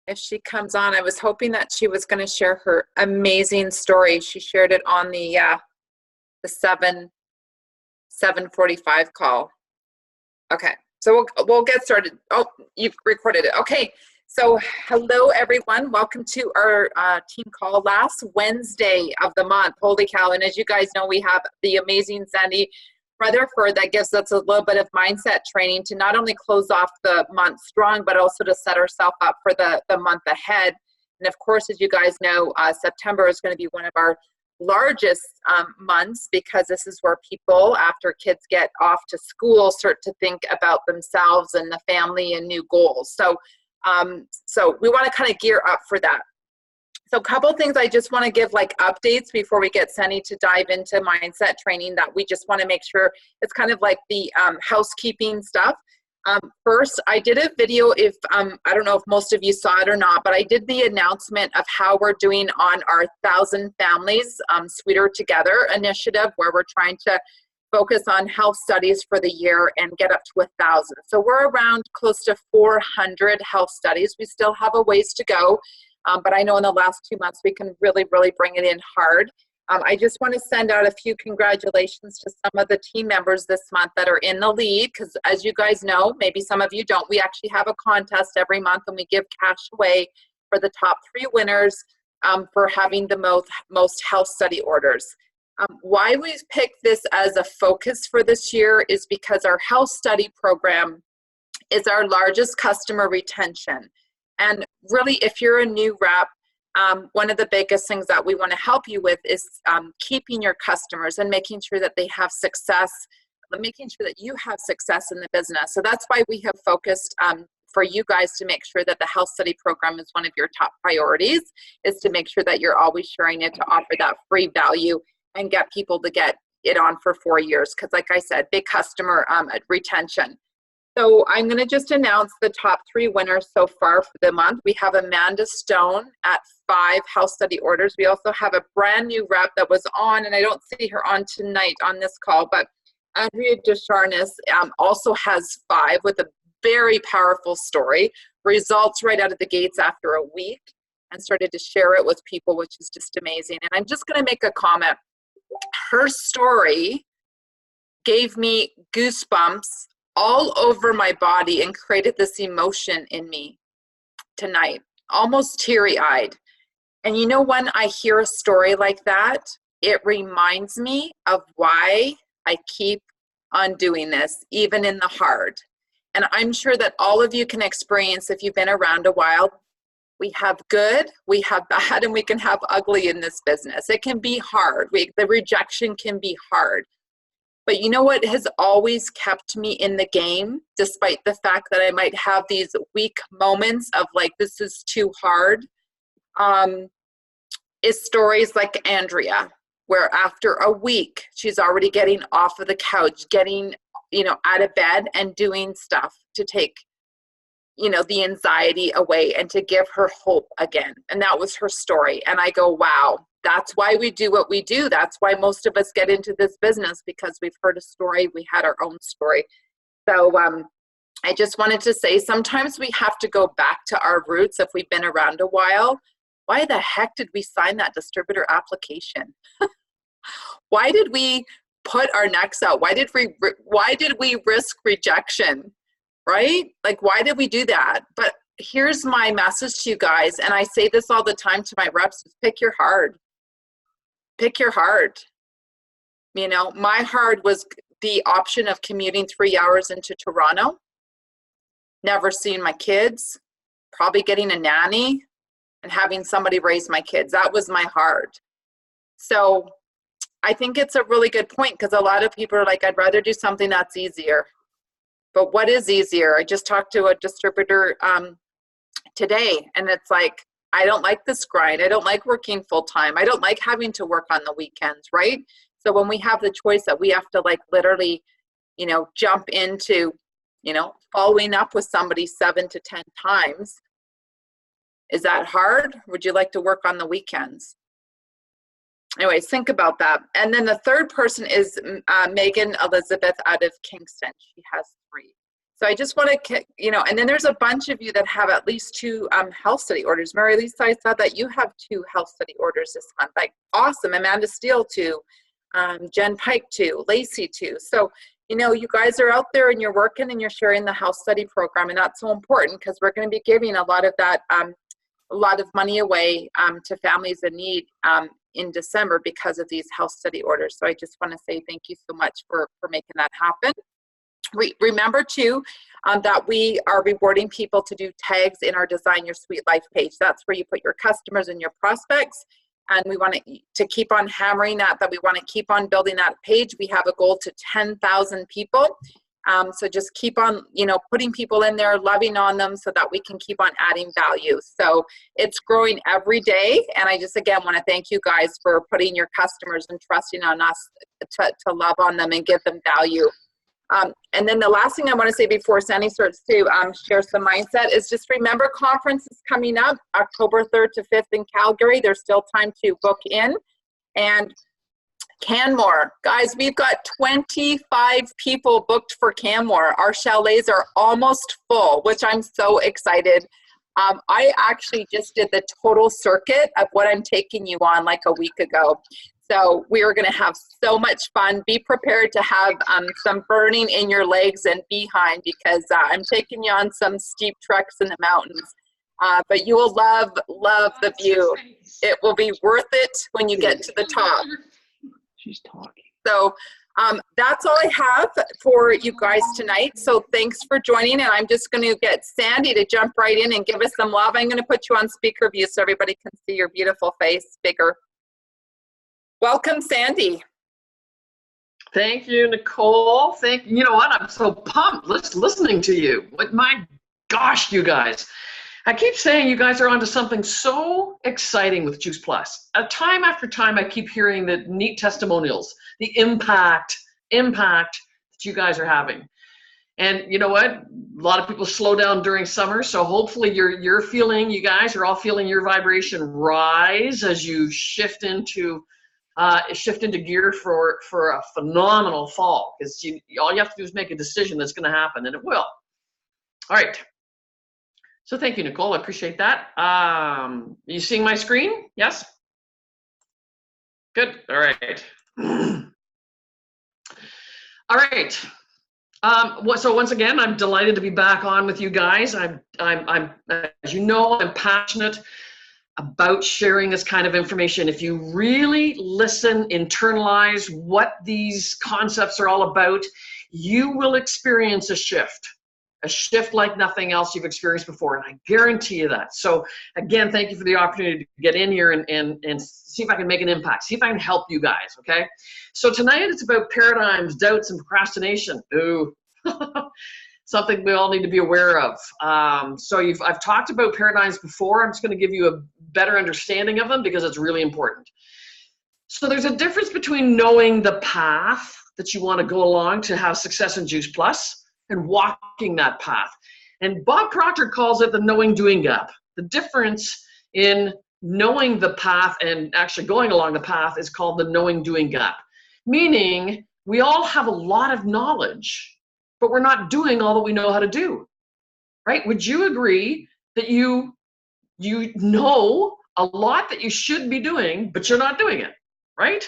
if she comes on. I was hoping that she was going to share her amazing story. She shared it on the 7:45 call. Okay, so we'll get started. Oh, you've recorded it. Okay, so hello everyone. Welcome to our team call last Wednesday of the month. Holy cow! And as you guys know, we have the amazing Sandy Rutherford that gives us a little bit of mindset training to not only close off the month strong, but also to set ourselves up for the month ahead. And of course, as you guys know, September is going to be one of our largest months, because this is where people, after kids get off to school, start to think about themselves and the family and new goals. So we want to kind of gear up for that. So a couple things I just want to give like updates before we get Sandy to dive into mindset training, that we just want to make sure it's kind of like the housekeeping stuff. First, I did a video, if I don't know if most of you saw it or not, but I did the announcement of how we're doing on our 1,000 Families Sweeter Together initiative, where we're trying to focus on health studies for the year and get up to 1,000. So we're around close to 400 health studies. We still have a ways to go. But I know in the last 2 months, we can really bring it in hard. I just want to send out a few congratulations to some of the team members this month that are in the lead, because as you guys know, maybe some of you don't, we actually have a contest every month and we give cash away for the top 3 winners for having the most health study orders. Why we've picked this as a focus for this year is because our health study program is our largest customer retention. And really, if you're a new rep, one of the biggest things that we want to help you with is keeping your customers and making sure that they have success, making sure that you have success in the business. So that's why we have focused for you guys to make sure that the health study program is one of your top priorities, is to make sure that you're always sharing it to offer that free value and get people to get it on for 4 years. Because like I said, big customer retention. So I'm going to just announce the top 3 winners so far for the month. We have Amanda Stone at 5 health study orders. We also have a brand new rep that was on, and I don't see her on tonight on this call, but Andrea Descharnes also has 5 with a very powerful story. Results right out of the gates after a week, and started to share it with people, which is just amazing. And I'm just going to make a comment. Her story gave me goosebumps all over my body and created this emotion in me tonight, almost teary-eyed. And you know, when I hear a story like that, it reminds me of why I keep on doing this, even in the hard. And I'm sure that all of you can experience, if you've been around a while, we have good, we have bad, and we can have ugly in this business. It can be hard. The rejection can be hard. But you know what has always kept me in the game, despite the fact that I might have these weak moments of like, this is too hard, is stories like Andrea, where after a week, she's already getting off of the couch, getting, out of bed and doing stuff to take, the anxiety away and to give her hope again. And that was her story. And I go, wow. That's why we do what we do. That's why most of us get into this business, because we've heard a story. We had our own story. So I just wanted to say, sometimes we have to go back to our roots if we've been around a while. Why the heck did we sign that distributor application? Why did we put our necks out? Why did we risk rejection? Right? Like, why did we do that? But here's my message to you guys, and I say this all the time to my reps, is pick your hard. Pick your hard. My hard was the option of commuting 3 hours into Toronto, never seeing my kids, probably getting a nanny, and having somebody raise my kids. That was my hard. So I think it's a really good point, because a lot of people are like, I'd rather do something that's easier. But what is easier? I just talked to a distributor today, and it's like, I don't like this grind. I don't like working full time. I don't like having to work on the weekends, right? So when we have the choice that we have to like literally, jump into, following up with somebody 7 to 10 times, is that hard? Would you like to work on the weekends? Anyways, think about that. And then the third person is Megan Elizabeth out of Kingston. She has 3. So I just want to, and then there's a bunch of you that have at least 2 health study orders. Mary Lisa, I saw that you have 2 health study orders this month. Like, awesome. Amanda Steele, 2. Jen Pike, 2. Lacey, 2. So, you guys are out there and you're working and you're sharing the health study program. And that's so important because we're going to be giving a lot of that, a lot of money away to families in need in December because of these health study orders. So I just want to say thank you so much for making that happen. Remember too that we are rewarding people to do tags in our Design Your Sweet Life page. That's where you put your customers and your prospects, and we want to keep on hammering that we want to keep on building that page. We have a goal to 10,000 people, so just keep on putting people in there, loving on them so that we can keep on adding value. So it's growing every day, and I just again want to thank you guys for putting your customers and trusting on us to love on them and give them value. And then the last thing I want to say before Sandy starts to share some mindset is just remember conferences coming up October 3rd to 5th in Calgary. There's still time to book in. And Canmore, guys, we've got 25 people booked for Canmore. Our chalets are almost full, which I'm so excited. I actually just did the total circuit of what I'm taking you on like a week ago. So we are going to have so much fun. Be prepared to have some burning in your legs and behind because I'm taking you on some steep treks in the mountains. But you will love the view. It will be worth it when you get to the top. She's talking. So that's all I have for you guys tonight. So thanks for joining. And I'm just going to get Sandy to jump right in and give us some love. I'm going to put you on speaker view so everybody can see your beautiful face bigger. Welcome, Sandy. Thank you, Nicole. You know what? I'm so pumped listening to you. My gosh, you guys. I keep saying you guys are onto something so exciting with Juice Plus. Time after time, I keep hearing the neat testimonials, the impact that you guys are having. And you know what? A lot of people slow down during summer, so hopefully you're feeling, you guys are all feeling your vibration rise as you shift into gear for a phenomenal fall, because all you have to do is make a decision that's going to happen, and it will. All right. So thank you, Nicole. I appreciate that. Are you seeing my screen? Yes? Good. All right. All right. So once again, I'm delighted to be back on with you guys. I'm as you know, I'm passionate about sharing this kind of information. If you really listen, internalize what these concepts are all about, you will experience a shift like nothing else you've experienced before, and I guarantee you that. So again, thank you for the opportunity to get in here and see if I can make an impact, see if I can help you guys, okay? So tonight it's about paradigms, doubts, and procrastination. Ooh, something we all need to be aware of. I've talked about paradigms before. I'm just going to give you a better understanding of them because it's really important. So there's a difference between knowing the path that you want to go along to have success in Juice Plus and walking that path. And Bob Proctor calls it the knowing-doing gap. The difference in knowing the path and actually going along the path is called the knowing-doing gap. Meaning we all have a lot of knowledge, but we're not doing all that we know how to do, right? Would you agree that you know a lot that you should be doing, but you're not doing it, right?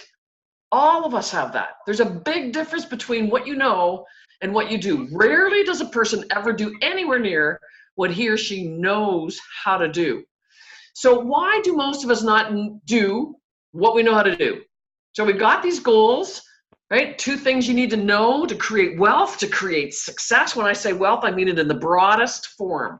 All of us have that. There's a big difference between what you know and what you do. Rarely does a person ever do anywhere near what he or she knows how to do. So why do most of us not do what we know how to do? So we've got these goals, right? 2 things you need to know to create wealth, to create success. When I say wealth, I mean it in the broadest form.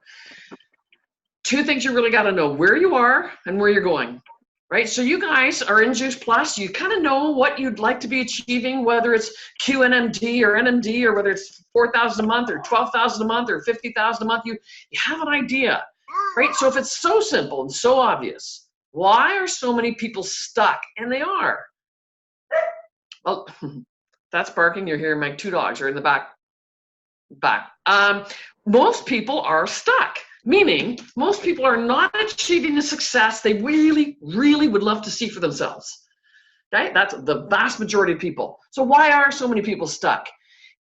2 things you really got to know: where you are and where you're going, right? So you guys are in Juice Plus. You kind of know what you'd like to be achieving, whether it's QNMD or NMD, or whether it's 4,000 a month or 12,000 a month or 50,000 a month. You have an idea, right? So if it's so simple and so obvious, why are so many people stuck? And they are. Well, that's barking. You're hearing my 2 dogs are in the back. Most people are stuck, meaning most people are not achieving the success they really, really would love to see for themselves. Okay, that's the vast majority of people. So why are so many people stuck?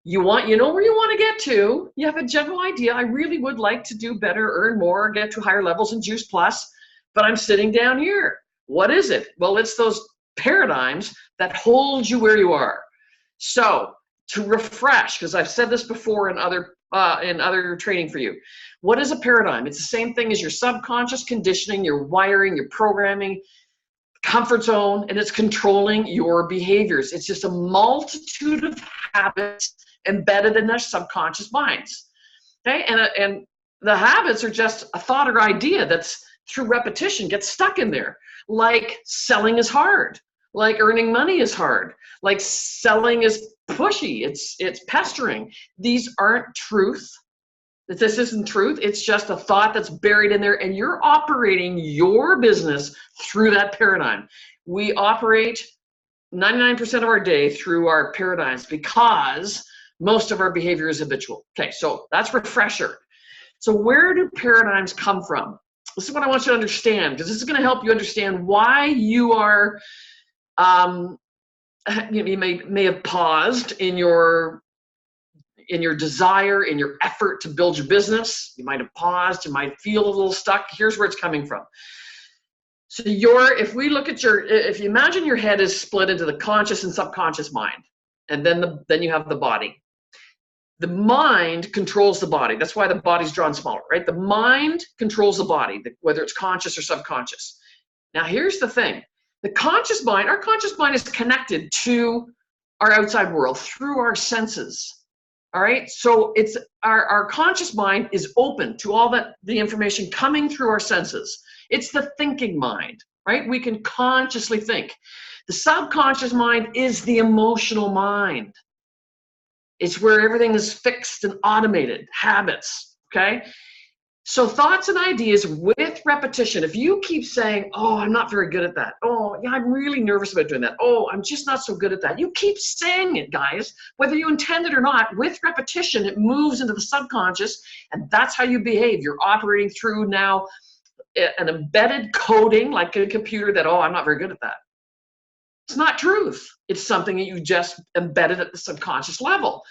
You know where you want to get to. You have a general idea. I really would like to do better, earn more, get to higher levels in Juice Plus, but I'm sitting down here. What is it? Well, it's those paradigms that hold you where you are. So to refresh, because I've said this before in other training for you, what is a paradigm? It's the same thing as your subconscious conditioning, your wiring, your programming, comfort zone, and it's controlling your behaviors. It's just a multitude of habits embedded in their subconscious minds. Okay, and the habits are just a thought or idea that's through repetition gets stuck in there. Like selling is hard, like earning money is hard, like selling is pushy, it's pestering. These aren't truth. This isn't truth. It's just a thought that's buried in there, and you're operating your business through that paradigm. We operate 99% of our day through our paradigms because most of our behavior is habitual. Okay, so that's refresher. So where do paradigms come from? This is what I want you to understand, because this is going to help you understand why you are, you may have paused in your desire, in your effort to build your business. You might have paused, you might feel a little stuck. Here's where it's coming from. So if you imagine your head is split into the conscious and subconscious mind, and then you have the body. The mind controls the body. That's why the body's drawn smaller, right? The mind controls the body, whether it's conscious or subconscious. Now, here's the thing. Our conscious mind is connected to our outside world through our senses. All right, so it's our conscious mind is open to all the information coming through our senses. It's the thinking mind, right? We can consciously think. The subconscious mind is the emotional mind. It's where everything is fixed and automated, habits, okay? So thoughts and ideas with repetition. If you keep saying, oh, I'm not very good at that. Oh, yeah, I'm really nervous about doing that. Oh, I'm just not so good at that. You keep saying it, guys, whether you intend it or not. With repetition, it moves into the subconscious, and that's how you behave. You're operating through now an embedded coding, like a computer, that, oh, I'm not very good at that. It's not truth. It's something that you just embedded at the subconscious level.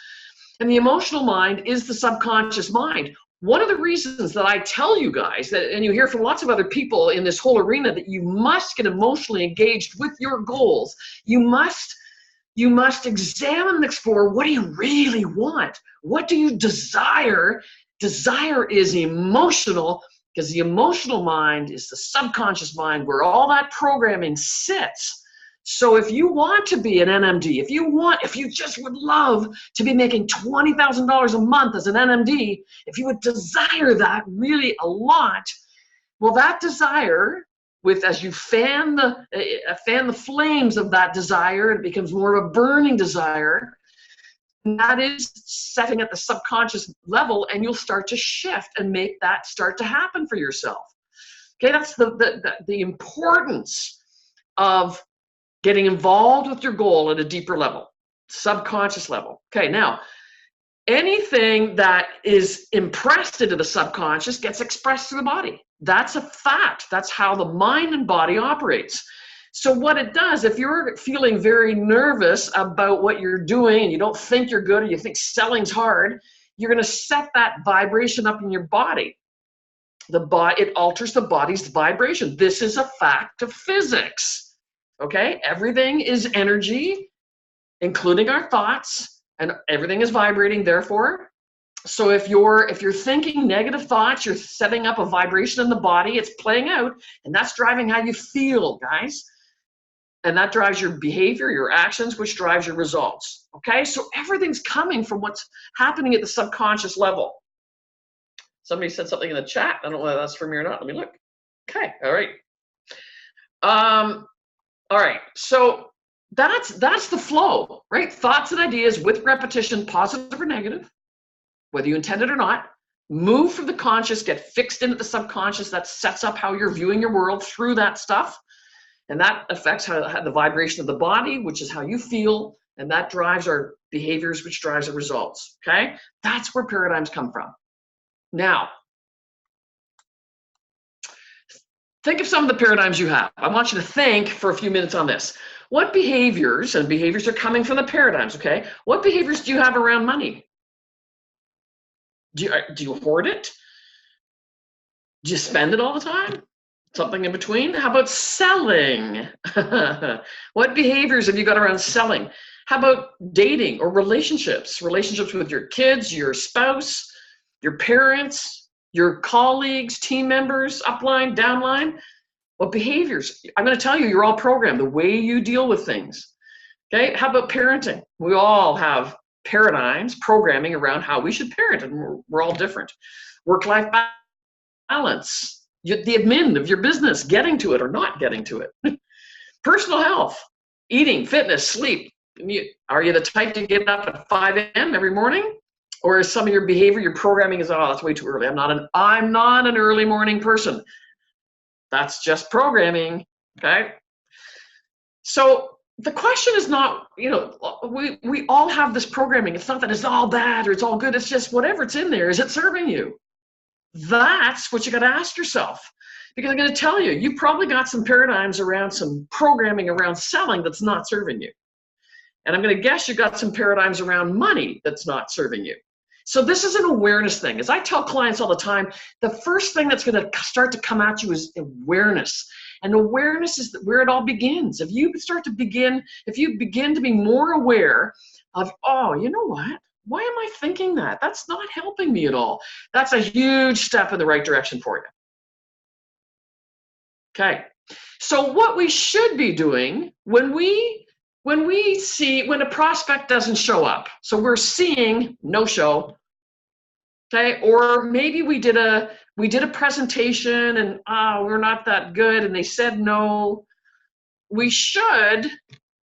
And the emotional mind is the subconscious mind. One of the reasons that I tell you guys that, and you hear from lots of other people in this whole arena, that you must get emotionally engaged with your goals. You must examine and explore, what do you really want? What do you desire? Desire is emotional, because the emotional mind is the subconscious mind where all that programming sits. So if you want to be an NMD, if you just would love to be making $20,000 a month as an NMD, if you would desire that really a lot, well, that desire, as you fan the flames of that desire, it becomes more of a burning desire. And that is setting at the subconscious level, and you'll start to shift and make that start to happen for yourself. Okay, that's the importance of getting involved with your goal at a deeper level, subconscious level. Okay, now, anything that is impressed into the subconscious gets expressed through the body. That's a fact. That's how the mind and body operates. So what it does, if you're feeling very nervous about what you're doing and you don't think you're good, or you think selling's hard, you're going to set that vibration up in your body. It alters the body's vibration. This is a fact of physics. Okay, everything is energy, including our thoughts, and everything is vibrating, therefore. So if you're thinking negative thoughts, you're setting up a vibration in the body, it's playing out, and that's driving how you feel, guys. And that drives your behavior, your actions, which drives your results. Okay, so everything's coming from what's happening at the subconscious level. Somebody said something in the chat. I don't know whether that's for me or not. Let me look. Okay, all right. All right, so that's the flow, right? Thoughts and ideas with repetition, positive or negative, whether you intend it or not, move from the conscious, get fixed into the subconscious. That sets up how you're viewing your world through that stuff. And that affects how the vibration of the body, which is how you feel, and that drives our behaviors, which drives the results, okay? That's where paradigms come from. Now, think of some of the paradigms you have. I want you to think for a few minutes on this. What behaviors, and behaviors are coming from the paradigms, okay? What behaviors do you have around money? Do you hoard it? Do you spend it all the time? Something in between? How about selling? What behaviors have you got around selling? How about dating or relationships? Relationships with your kids, your spouse, your parents, your colleagues, team members, upline, downline? What behaviors? I'm going to tell you, you're all programmed, the way you deal with things. Okay, how about parenting? We all have paradigms, programming around how we should parent, and we're all different. Work-life balance, the admin of your business, getting to it or not getting to it. Personal health, eating, fitness, sleep. Are you the type to get up at 5 a.m. every morning? Or is some of your behavior, your programming is, oh, that's way too early. I'm not an early morning person. That's just programming, okay? So the question is not, we all have this programming. It's not that it's all bad or it's all good. It's just whatever it's in there, is it serving you? That's what you got to ask yourself. Because I'm going to tell you, you've probably got some paradigms around some programming around selling that's not serving you. And I'm going to guess you got some paradigms around money that's not serving you. So this is an awareness thing. As I tell clients all the time, the first thing that's going to start to come at you is awareness. And awareness is where it all begins. If you begin to be more aware of, oh, you know what? Why am I thinking that? That's not helping me at all. That's a huge step in the right direction for you. Okay. So what we should be doing when a prospect doesn't show up, so we're seeing no show, okay, or maybe we did a presentation and we're not that good and they said no, we should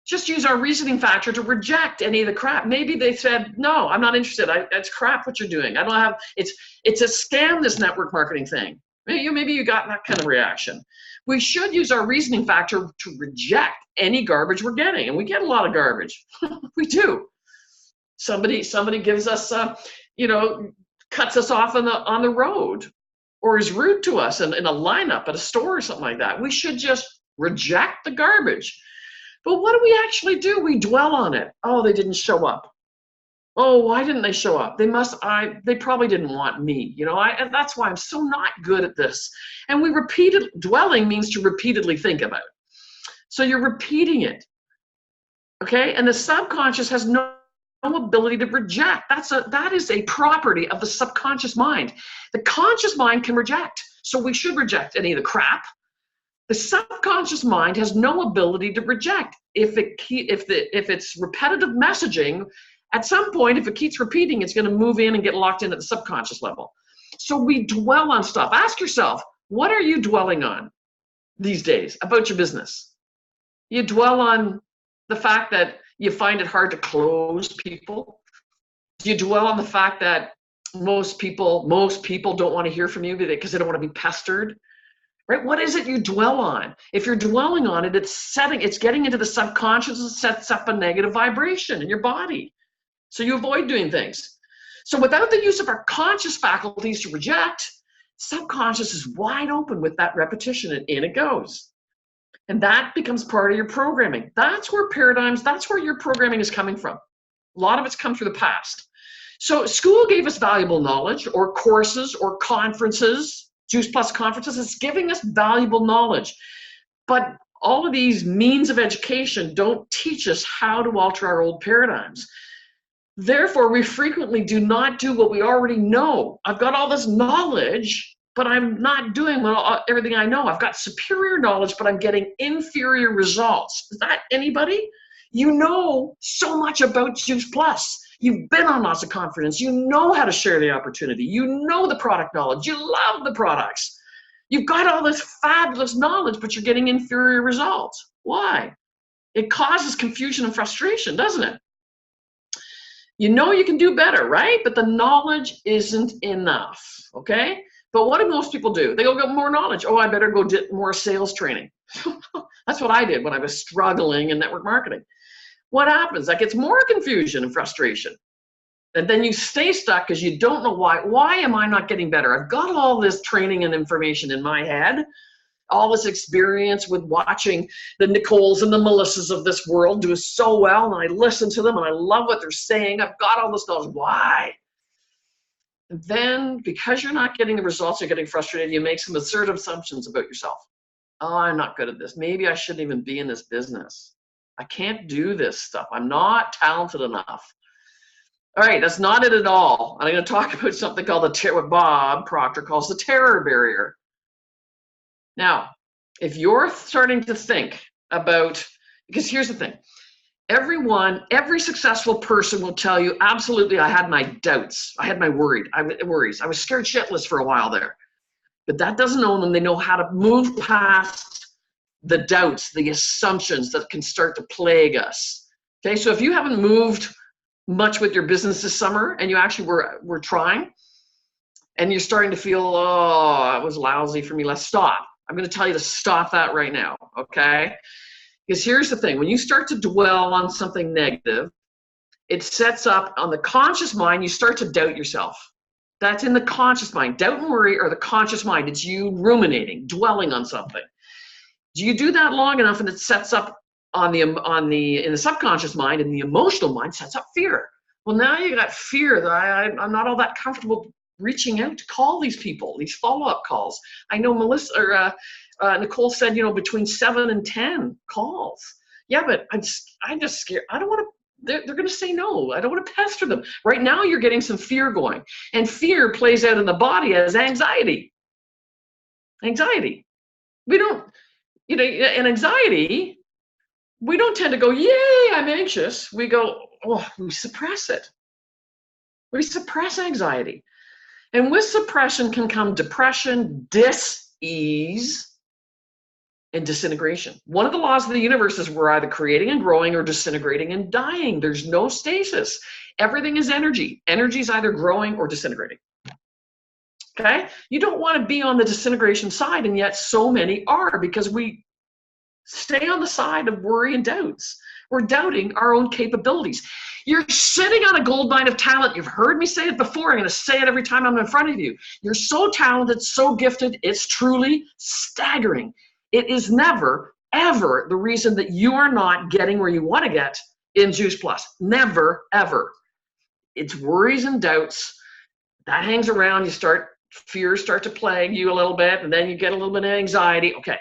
just use our reasoning factor to reject any of the crap. Maybe they said, no, I'm not interested. It's crap what you're doing. I don't have, it's a scam, this network marketing thing. Maybe you got that kind of reaction. We should use our reasoning factor to reject any garbage we're getting. And we get a lot of garbage. We do. Somebody gives us, cuts us off on the road or is rude to us in a lineup at a store or something like that. We should just reject the garbage. But what do we actually do? We dwell on it. Oh, they didn't show up. Oh, why didn't they show up? They probably didn't want me. And that's why I'm so not good at this. And dwelling means to repeatedly think about. So you're repeating it. Okay? And the subconscious has no ability to reject. That is a property of the subconscious mind. The conscious mind can reject. So we should reject any of the crap. The subconscious mind has no ability to reject. If it's repetitive messaging, at some point, if it keeps repeating, it's going to move in and get locked in at the subconscious level. So we dwell on stuff. Ask yourself, what are you dwelling on these days about your business? You dwell on the fact that you find it hard to close people. Do you dwell on the fact that most people don't want to hear from you because they don't want to be pestered? Right? What is it you dwell on? If you're dwelling on it, it's getting into the subconscious and sets up a negative vibration in your body. So you avoid doing things. So without the use of our conscious faculties to reject, subconscious is wide open with that repetition and in it goes. And that becomes part of your programming. That's where your programming is coming from. A lot of it's come through the past. So school gave us valuable knowledge or courses or conferences, Juice Plus conferences. It's giving us valuable knowledge. But all of these means of education don't teach us how to alter our old paradigms. Therefore, we frequently do not do what we already know. I've got all this knowledge, but I'm not doing everything I know. I've got superior knowledge, but I'm getting inferior results. Is that anybody? You know so much about Juice Plus. You've been on lots of conferences. You know how to share the opportunity. You know the product knowledge. You love the products. You've got all this fabulous knowledge, but you're getting inferior results. Why? It causes confusion and frustration, doesn't it? You know you can do better, right? But the knowledge isn't enough, okay? But what do most people do? They go get more knowledge. Oh, I better go get more sales training. That's what I did when I was struggling in network marketing. What happens? That gets more confusion and frustration. And then you stay stuck because you don't know why. Why am I not getting better? I've got all this training and information in my head. all this experience with watching the Nicoles and the Melissas of this world do so well, and I listen to them and I love what they're saying. I've got all this knowledge. Why? And then, because you're not getting the results, you're getting frustrated, you make some assertive assumptions about yourself. Oh, I'm not good at this. Maybe I shouldn't even be in this business. I can't do this stuff. I'm not talented enough. All right, that's not it at all. I'm going to talk about something called what Bob Proctor calls the terror barrier. Now, if you're starting to think about, because here's the thing, every successful person will tell you, absolutely, I had my doubts. I had my worries. I was scared shitless for a while there. But that doesn't own them. They know how to move past the doubts, the assumptions that can start to plague us. Okay, so if you haven't moved much with your business this summer and you actually were trying and you're starting to feel, oh, it was lousy for me, let's stop. I'm going to tell you to stop that right now, okay? Because here's the thing, when you start to dwell on something negative, it sets up on the conscious mind, you start to doubt yourself. That's in the conscious mind. Doubt and worry are the conscious mind. It's you ruminating, dwelling on something. Do you do that long enough and it sets up in the subconscious mind, and the emotional mind sets up fear. Well, now you got fear that I'm not all that comfortable reaching out to call these people, these follow-up calls. I know Nicole said, between 7 and 10 calls. Yeah, but I'm just scared. I don't want to, they're going to say no. I don't want to pester them. Right now you're getting some fear going, and fear plays out in the body as anxiety. Anxiety. We don't, in anxiety, we don't tend to go, yay, I'm anxious. We go, oh, we suppress it. We suppress anxiety. And with suppression can come depression, dis-ease, and disintegration. One of the laws of the universe is we're either creating and growing or disintegrating and dying. There's no stasis. Everything is energy. Energy is either growing or disintegrating. Okay? You don't want to be on the disintegration side, and yet so many are, because we stay on the side of worry and doubts. We're doubting our own capabilities. You're sitting on a gold mine of talent. You've heard me say it before. I'm going to say it every time I'm in front of you. You're so talented, so gifted. It's truly staggering. It is never, ever the reason that you are not getting where you want to get in Juice Plus. Never, ever. It's worries and doubts. That hangs around. Fears start to plague you a little bit, and then you get a little bit of anxiety. Okay.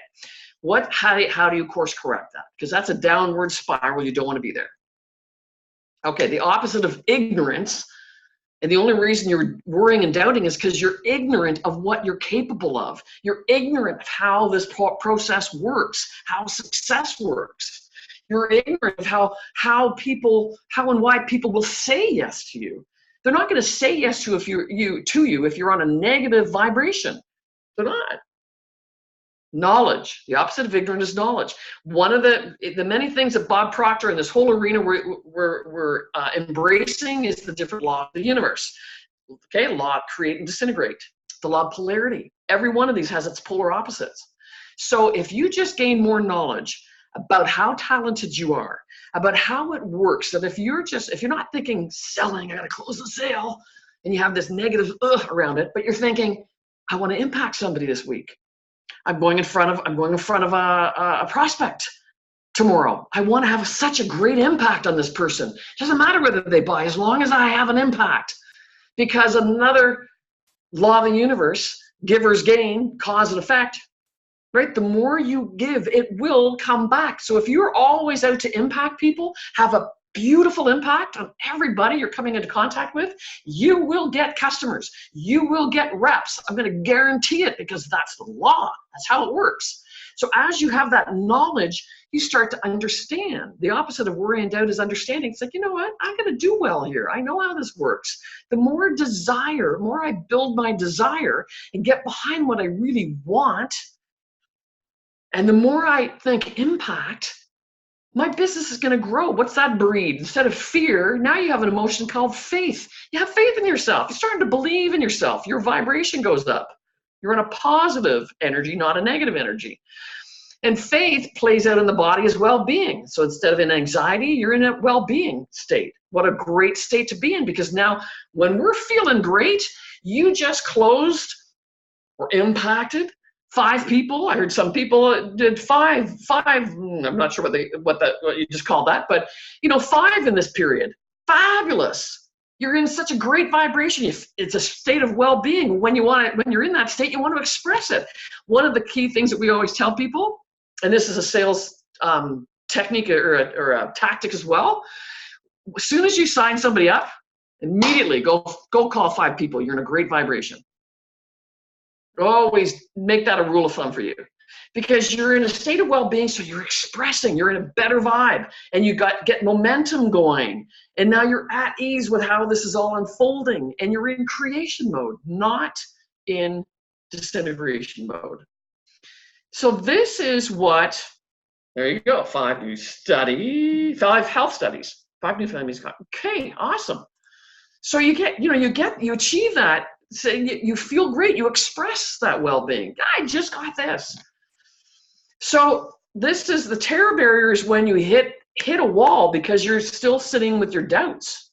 How do you course correct that? Because that's a downward spiral. You don't want to be there. Okay, the opposite of ignorance, and the only reason you're worrying and doubting is because you're ignorant of what you're capable of. You're ignorant of how this process works, how success works. You're ignorant of how and why people will say yes to you. They're not going to say yes to you if you're on a negative vibration. They're not. Knowledge. The opposite of ignorant is knowledge. One of the many things that Bob Proctor and this whole arena we're embracing is the different law of the universe. Okay, law of create and disintegrate. The law of polarity. Every one of these has its polar opposites. So if you just gain more knowledge about how talented you are, about how it works, that if you're not thinking selling, I got to close the sale, and you have this negative around it, but you're thinking, I want to impact somebody this week. I'm going in front of a prospect tomorrow. I want to have such a great impact on this person. It doesn't matter whether they buy, as long as I have an impact. Because another law of the universe, givers gain, cause and effect, right? The more you give, it will come back. So if you're always out to impact people, have a beautiful impact on everybody you're coming into contact with, you will get customers. You will get reps. I'm going to guarantee it, because that's the law. That's how it works. So as you have that knowledge, you start to understand. The opposite of worry and doubt is understanding. It's like, you know what? I'm going to do well here. I know how this works. The more I build my desire and get behind what I really want, and the more I think impact, my business is going to grow. What's that breed? Instead of fear, now you have an emotion called faith. You have faith in yourself. You're starting to believe in yourself. Your vibration goes up. You're in a positive energy, not a negative energy. And faith plays out in the body as well-being. So instead of in anxiety, you're in a well-being state. What a great state to be in, because now when we're feeling great, you just closed or impacted 5 people. I heard some people did five. I'm not sure what you just called that, but 5 in this period. Fabulous. You're in such a great vibration. It's a state of well-being. When you're in that state, you want to express it. One of the key things that we always tell people, and this is a sales technique or a tactic as well. As soon as you sign somebody up, immediately go call 5 people. You're in a great vibration. Always make that a rule of thumb for you, because you're in a state of well-being, so you're expressing, you're in a better vibe, and you get momentum going, and now you're at ease with how this is all unfolding, and you're in creation mode, not in disintegration mode. So this is what, there you go, 5 new health studies, 5 new families. Okay, awesome. So you achieve that. So you feel great. You express that well-being. I just got this. So this is the terror barrier, is when you hit a wall because you're still sitting with your doubts.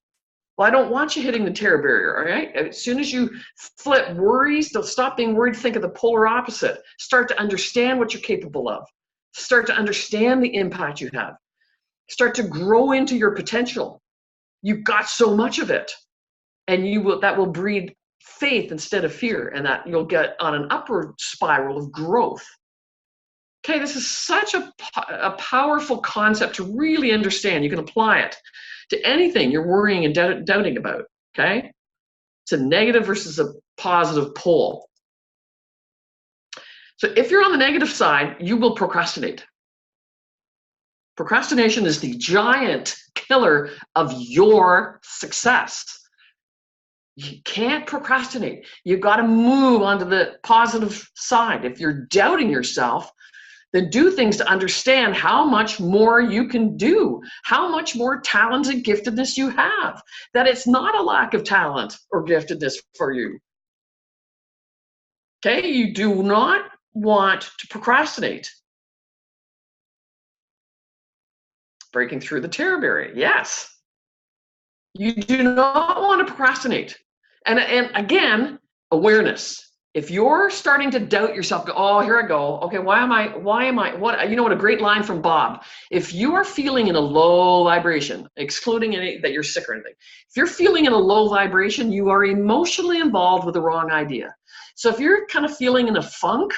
Well, I don't want you hitting the terror barrier, all right? As soon as you flip worries, stop being worried, think of the polar opposite. Start to understand what you're capable of. Start to understand the impact you have. Start to grow into your potential. You've got so much of it. And that will breed faith instead of fear, and that you'll get on an upward spiral of growth. Okay, this is such a powerful concept to really understand. You can apply it to anything you're worrying and doubting about, okay? It's a negative versus a positive pole. So if you're on the negative side, you will procrastinate. Procrastination is the giant killer of your success. You can't procrastinate. You've got to move onto the positive side. If you're doubting yourself, then do things to understand how much more you can do, how much more talent and giftedness you have, that it's not a lack of talent or giftedness for you. Okay, you do not want to procrastinate. Breaking through the terror barrier, yes. You do not want to procrastinate. And again, awareness. If you're starting to doubt yourself, go, oh, here I go. Okay, why am I, what, what a great line from Bob. If you are feeling in a low vibration, excluding any that you're sick or anything, if you're feeling in a low vibration, you are emotionally involved with the wrong idea. So if you're kind of feeling in a funk,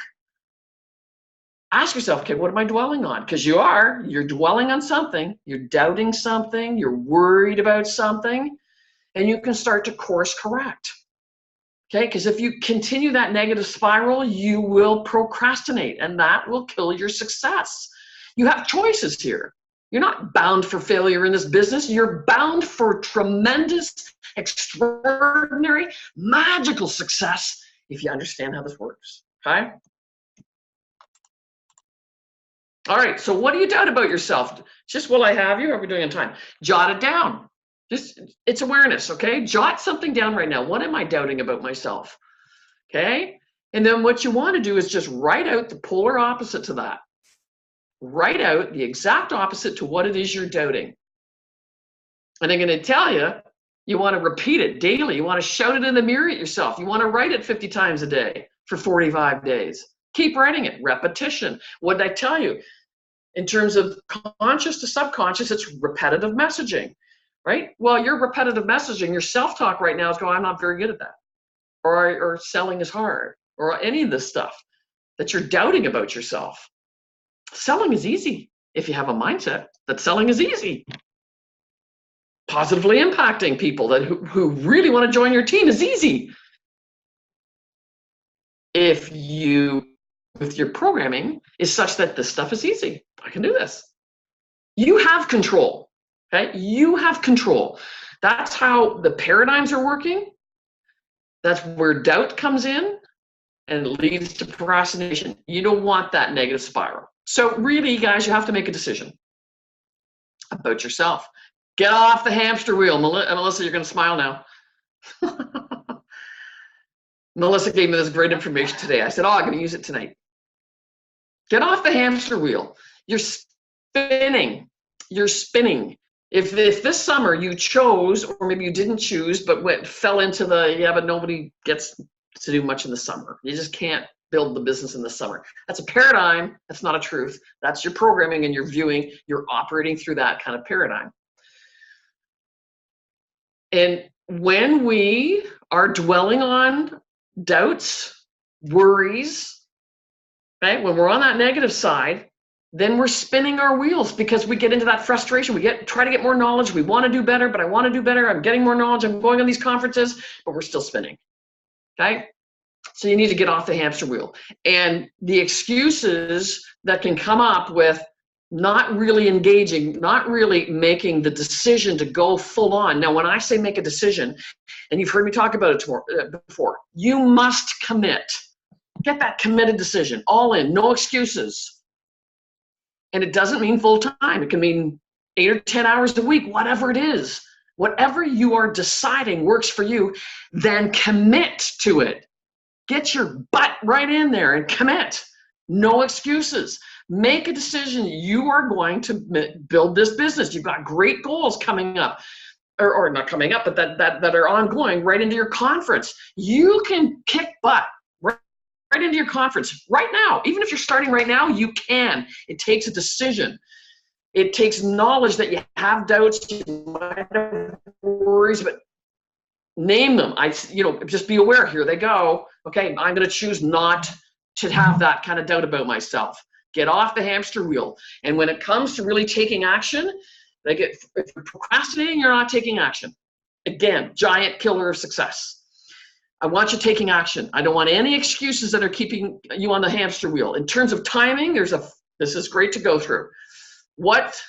ask yourself, okay, what am I dwelling on? Because you're dwelling on something, you're doubting something, you're worried about something, and you can start to course correct. Okay, because if you continue that negative spiral, you will procrastinate, and that will kill your success. You have choices here. You're not bound for failure in this business. You're bound for tremendous, extraordinary, magical success if you understand how this works. Okay? All right, so what do you doubt about yourself? Just, will I have you? Are we doing on time? Jot it down. It's awareness, okay? Jot something down right now. What am I doubting about myself? Okay? And then what you want to do is just write out the polar opposite to that. Write out the exact opposite to what it is you're doubting. And I'm going to tell you, you want to repeat it daily. You want to shout it in the mirror at yourself. You want to write it 50 times a day for 45 days. Keep writing it. Repetition. What did I tell you? In terms of conscious to subconscious, it's repetitive messaging. Right? Well, your repetitive messaging, your self-talk right now is going, I'm not very good at that. Or selling is hard. Or any of this stuff that you're doubting about yourself. Selling is easy if you have a mindset that selling is easy. Positively impacting people who really want to join your team is easy. If you, with your programming, is such that this stuff is easy. I can do this. You have control. Okay, you have control. That's how the paradigms are working. That's where doubt comes in and it leads to procrastination. You don't want that negative spiral. So really, guys, you have to make a decision about yourself. Get off the hamster wheel. Melissa, you're going to smile now. Melissa gave me this great information today. I said, oh, I'm going to use it tonight. Get off the hamster wheel. You're spinning. You're spinning. If this summer you chose, or maybe you didn't choose, but fell into the, yeah, but nobody gets to do much in the summer. You just can't build the business in the summer. That's a paradigm. That's not a truth. That's your programming and your viewing. You're operating through that kind of paradigm. And when we are dwelling on doubts, worries, okay, when we're on that negative side, then we're spinning our wheels because we get into that frustration. We try to get more knowledge. We want to do better, but I want to do better. I'm getting more knowledge. I'm going on these conferences, but we're still spinning. Okay? So you need to get off the hamster wheel. And the excuses that can come up with not really engaging, not really making the decision to go full on. Now, when I say make a decision, and you've heard me talk about it before, you must commit. Get that committed decision, all in, no excuses. And it doesn't mean full time. It can mean 8 or 10 hours a week, whatever it is. Whatever you are deciding works for you, then commit to it. Get your butt right in there and commit. No excuses. Make a decision. You are going to build this business. You've got great goals coming up, or not coming up, but that are ongoing right into your conference. You can kick butt right into your conference right now. Even if you're starting right now, you can. It takes a decision. It takes knowledge that you have doubts, you might have worries, but name them. Just be aware. Here they go. Okay, I'm going to choose not to have that kind of doubt about myself. Get off the hamster wheel. And when it comes to really taking action, if you're procrastinating, you're not taking action. Again, giant killer of success. I want you taking action. I don't want any excuses that are keeping you on the hamster wheel. In terms of timing, this is great to go through. What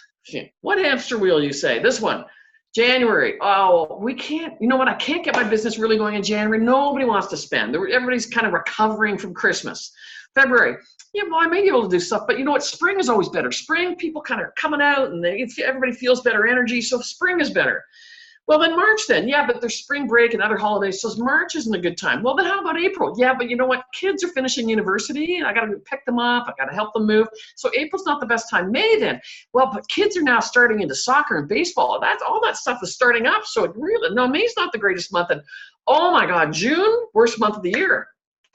hamster wheel, you say? This one. January. Oh, we can't, you know what? I can't get my business really going in January. Nobody wants to spend. Everybody's kind of recovering from Christmas. February. Yeah, well, I may be able to do stuff, but you know what? Spring is always better. Spring, people kind of are coming out and everybody feels better energy, so spring is better. Well, then March then. Yeah, but there's spring break and other holidays, so March isn't a good time. Well, then how about April? Yeah, but you know what? Kids are finishing university, and I got to pick them up. I got to help them move. So April's not the best time. May then. Well, but kids are now starting into soccer and baseball. All that stuff is starting up. So May's not the greatest month. And oh my God, June, worst month of the year.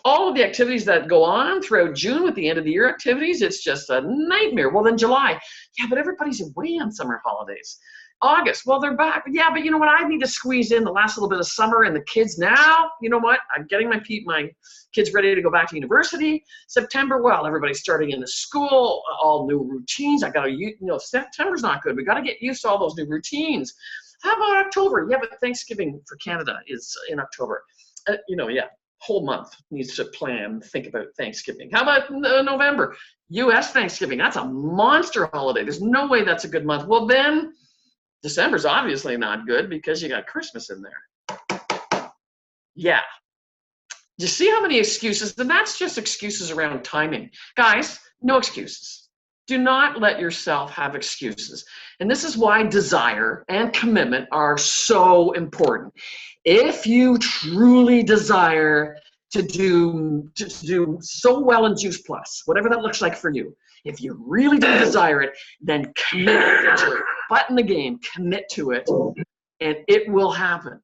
All of the activities that go on throughout June with the end of the year activities, it's just a nightmare. Well, then July. Yeah, but everybody's away on summer holidays. August, well, they're back. Yeah, but you know what? I need to squeeze in the last little bit of summer and the kids now. You know what? I'm getting my kids ready to go back to university. September, well, everybody's starting into school, all new routines. September's not good. We got to get used to all those new routines. How about October? Yeah, but Thanksgiving for Canada is in October. Whole month needs to plan, think about Thanksgiving. How about November? U.S. Thanksgiving. That's a monster holiday. There's no way that's a good month. Well, then December's obviously not good because you got Christmas in there. Yeah. Do you see how many excuses? And that's just excuses around timing. Guys, no excuses. Do not let yourself have excuses. And this is why desire and commitment are so important. If you truly desire to do so well in Juice Plus, whatever that looks like for you, if you really do desire it, then commit to it. Butt in the game, commit to it, and it will happen.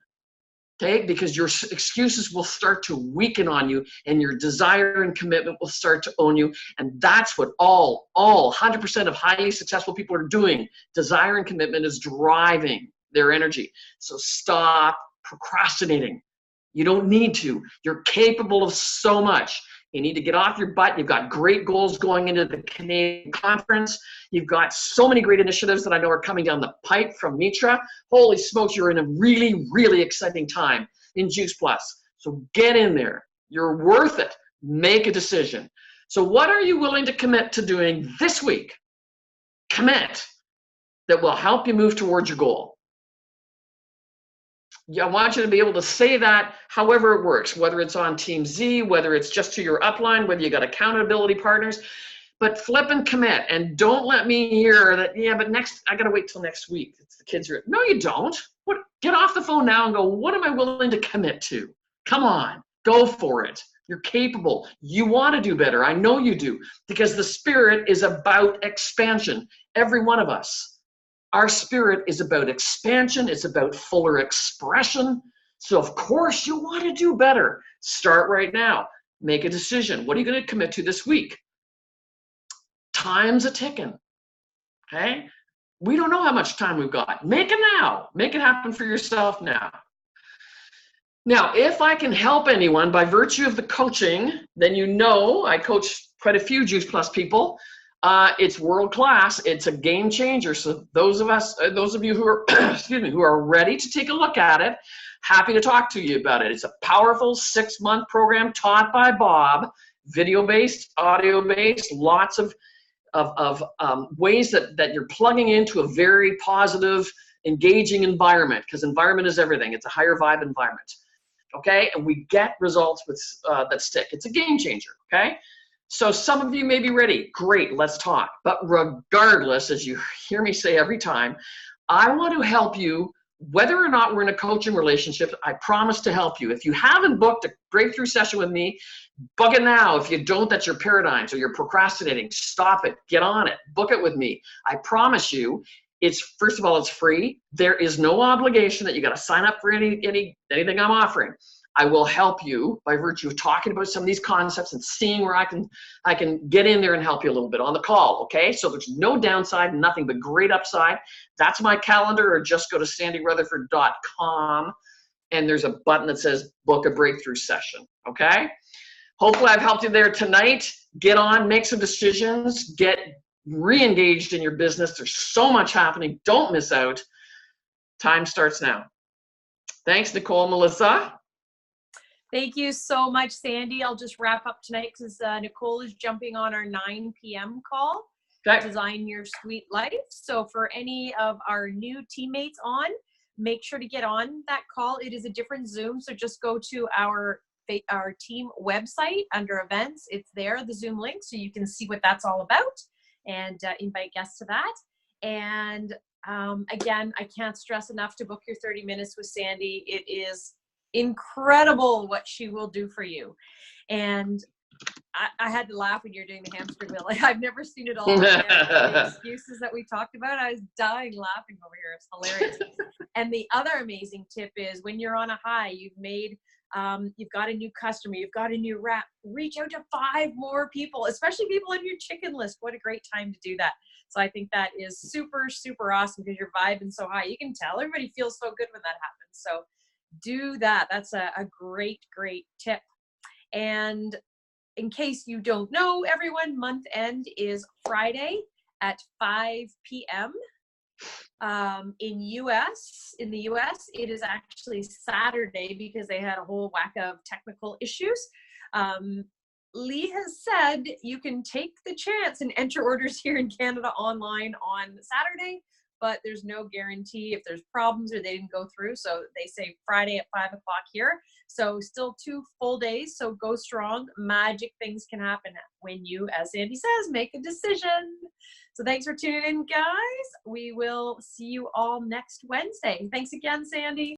Okay? Because your excuses will start to weaken on you, and your desire and commitment will start to own you. And that's what all 100% of highly successful people are doing. Desire and commitment is driving their energy. So stop procrastinating. You don't need to. You're capable of so much. You need to get off your butt. You've got great goals going into the Canadian conference. You've got so many great initiatives that I know are coming down the pipe from Mitra. Holy smokes, you're in a really, really exciting time in Juice Plus. So get in there. You're worth it. Make a decision. So what are you willing to commit to doing this week? Commit that will help you move towards your goal. I want you to be able to say that however it works, whether it's on Team Z, whether it's just to your upline, whether you got accountability partners, but flip and commit. And don't let me hear that, yeah, but I got to wait till next week. The kids are, no, you don't. Get off the phone now and go, what am I willing to commit to? Come on, go for it. You're capable. You want to do better. I know you do, because the spirit is about expansion. Every one of us. Our spirit is about expansion. It's about fuller expression. So of course you want to do better. Start right now. Make a decision. What are you going to commit to this week? Time's a ticking. Okay? We don't know how much time we've got. Make it now. Make it happen for yourself now. Now, if I can help anyone by virtue of the coaching, then you know I coach quite a few Juice Plus people. It's world class. It's a game changer. So those of you who are, excuse me, who are ready to take a look at it, happy to talk to you about it. It's a powerful 6-month program taught by Bob, video-based, audio-based, lots of ways that you're plugging into a very positive, engaging environment, because environment is everything. It's a higher vibe environment. Okay, and we get results with that stick. It's a game changer. Okay, so some of you may be ready. Great, let's talk. But regardless, as you hear me say every time, I want to help you. Whether or not we're in a coaching relationship, I promise to help you. If you haven't booked a breakthrough session with me, book it now. If you don't, that's your paradigm. So you're procrastinating. Stop it. Get on it. Book it with me. I promise you. It's, first of all, it's free. There is no obligation that you got to sign up for anything I'm offering. I will help you by virtue of talking about some of these concepts and seeing where I can get in there and help you a little bit on the call. Okay, so there's no downside, nothing but great upside. That's my calendar, or just go to sandyrutherford.com and there's a button that says book a breakthrough session. Okay, hopefully I've helped you there tonight. Get on, make some decisions, get re-engaged in your business. There's so much happening. Don't miss out. Time starts now. Thanks, Nicole. Melissa? Thank you so much, Sandy. I'll just wrap up tonight because Nicole is jumping on our 9 p.m. call, Okay. Design Your Sweet Life. So for any of our new teammates on, make sure to get on that call. It is a different Zoom, so just go to our team website under events. It's there, the Zoom link, so you can see what that's all about and invite guests to that. And again, I can't stress enough to book your 30 minutes with Sandy. It is incredible what she will do for you. And I had to laugh when you're doing the hamster wheel. Like, I've never seen it all. The excuses that we talked about, I was dying laughing over here. It's hilarious. And the other amazing tip is when you're on a high, you've got a new customer, you've got a new rep, reach out to 5 more people, especially people on your chicken list. What a great time to do that. So I think that is super, super awesome because you're vibing so high. You can tell everybody feels so good when that happens. So do that. That's a great, great tip. And in case you don't know, everyone, month end is Friday at 5 p.m. In the US, it is actually Saturday because they had a whole whack of technical issues. Lee has said you can take the chance and enter orders here in Canada online on Saturday, but there's no guarantee if there's problems or they didn't go through. So they say Friday at 5 o'clock here. So still 2 full days. So go strong. Magic things can happen when you, as Sandy says, make a decision. So thanks for tuning in, guys. We will see you all next Wednesday. Thanks again, Sandy.